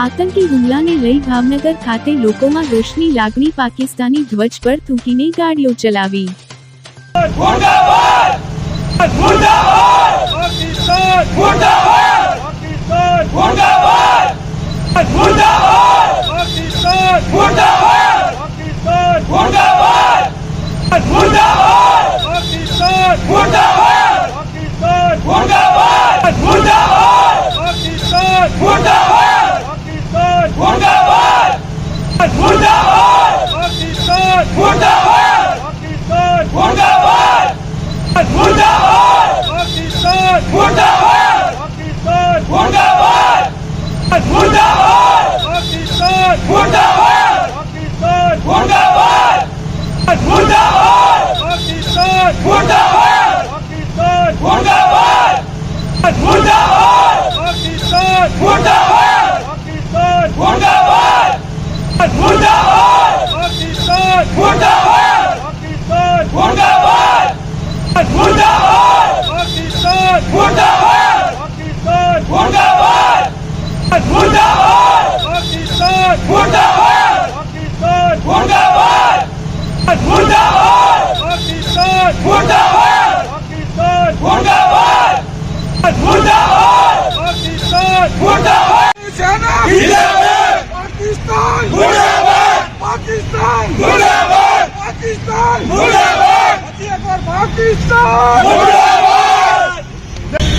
આતંકી હુમલાને લઈ ભાવનગર ખાતે લોકોમાં રોષની લાગણી, પાકિસ્તાની ધ્વજ પર થૂંકીને ગાડીઓ ચલાવી।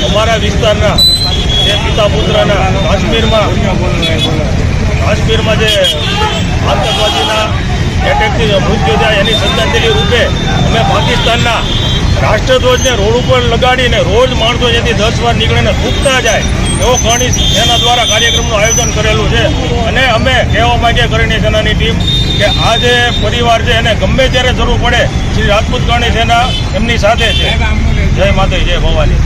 અમારા વિસ્તારના જે પિતા પુત્રના કાશ્મીરમાં જે આતંકવાદીના એટેકથી મૃત્યુ થયા એની શ્રદ્ધાંજલિ રૂપે અમે પાકિસ્તાનના રાષ્ટ્રધ્વજને રોડ ઉપર લગાડીને રોજ માણસો જેથી 10 વાર નીકળીને થૂંકતા જાય એવો કરણી સેના દ્વારા કાર્યક્રમનું આયોજન કરેલું છે। અને અમે કહેવા માંગીએ કરણી સેનાની ટીમ કે આ જે પરિવાર છે એને ગમે ત્યારે જરૂર પડે શ્રી રાજપૂત કરણી સેના એમની સાથે છે। જય માતા, જય ભવાની।